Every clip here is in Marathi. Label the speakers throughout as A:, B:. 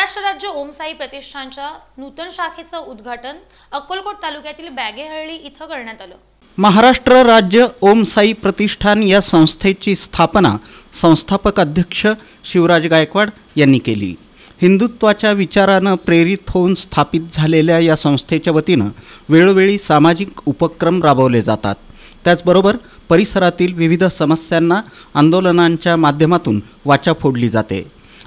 A: महाराष्ट्र राज्य ओमसाई प्रतिष्ठानच्या नूतन शाखेचं उद्घाटन अक्कलकोट तालुक्यातील बॅगेहळ्ळी इथं करण्यात आलं।
B: महाराष्ट्र राज्य ओमसाई प्रतिष्ठान या संस्थेची स्थापना संस्थापक अध्यक्ष शिवराज गायकवाड यांनी केली। हिंदुत्वाच्या विचारानं प्रेरित होऊन स्थापित झालेल्या या संस्थेच्या वतीनं वेळोवेळी सामाजिक उपक्रम राबवले जातात। त्याचबरोबर परिसरातील विविध समस्यांना आंदोलनांच्या माध्यमातून वाचा फोडली जाते।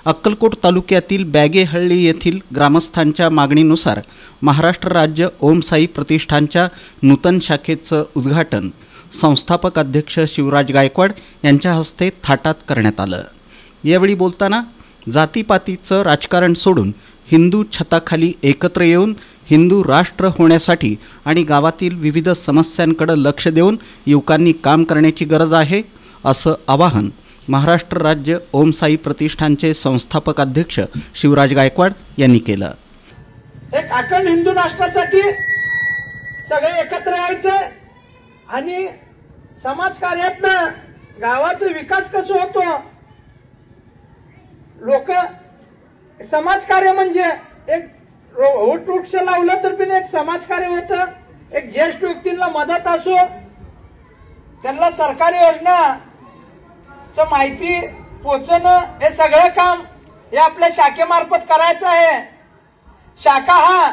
B: अक्कलकोट तालुक्यातील बॅगेहळ्ळी येथील ग्रामस्थांच्या मागणीनुसार महाराष्ट्र राज्य ओमसाई प्रतिष्ठानच्या नूतन शाखेचं उद्घाटन संस्थापक अध्यक्ष शिवराज गायकवाड यांच्या हस्ते थाटात करण्यात आलं। यावेळी बोलताना जातीपातीचं राजकारण सोडून हिंदू छताखाली एकत्र येऊन हिंदू राष्ट्र होण्यासाठी आणि गावातील विविध समस्यांकडे लक्ष देऊन युवकांनी काम करण्याची गरज आहे, असं आवाहन महाराष्ट्र राज्य ओमसाई प्रतिष्ठानचे संस्थापक अध्यक्ष शिवराज गायकवाड यांनी केलं।
C: एक अखंड हिंदू राष्ट्रासाठी सगळे एकत्र यायचे आणि समाजकार्यातनं गावाचा विकास कसं होतो। लोक समाजकार्य म्हणजे एक वृक्ष लावलं तर पण एक समाजकार्य होतं। एक ज्येष्ठ व्यक्तींना मदत असो, त्यांना सरकारी योजना माहिती पोहोचणं, हे सगळं काम हे आपल्या शाखेमार्फत करायचं आहे। शाखा हा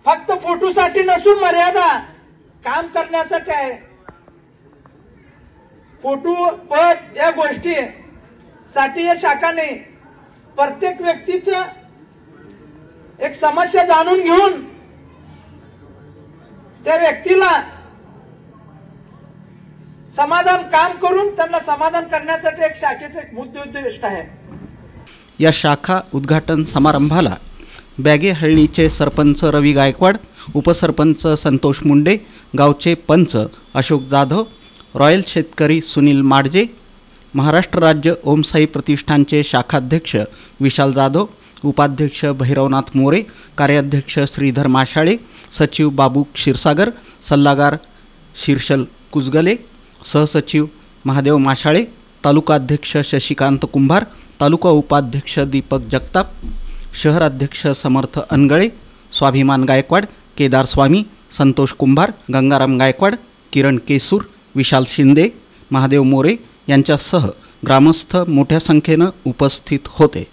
C: फक्त फोटोसाठी नसून मर्यादा काम करण्यासाठी आहे। फोटो पद या गोष्टी साठी हे शाखा नाही, प्रत्येक व्यक्तीचं एक समस्या जाणून घेऊन त्या व्यक्तीला समाधान काम करून त्यांना समाधान करण्यासाठी एक शाखेचं एक मुख्य उद्दिष्ट आहे।
B: या शाखा उद्घाटन समारंभाला बॅगेहळ्ळीचे सरपंच रवी गायकवाड, उपसरपंच संतोष मुंडे, गावचे पंच अशोक जाधव, रॉयल शेतकरी सुनील माडजे, महाराष्ट्र राज्य ओमसाई प्रतिष्ठानचे शाखाध्यक्ष विशाल जाधव, उपाध्यक्ष भैरवनाथ मोरे, कार्याध्यक्ष श्रीधर माशाळे, सचिव बाबू क्षीरसागर, सल्लागार शीर्षल कुजगले, सहसचिव महादेव माशाळे, तालुका अध्यक्ष शशिकांत कुंभार, तालुका उपाध्यक्ष दीपक जगताप, शहर अध्यक्ष समर्थ अनगळे, स्वाभिमान गायकवाड, केदार स्वामी, संतोष कुंभार, गंगाराम गायकवाड, किरण केसूर, विशाल शिंदे, महादेव मोरे यांच्यासह ग्रामस्थ मोठ्या संख्येनं उपस्थित होते।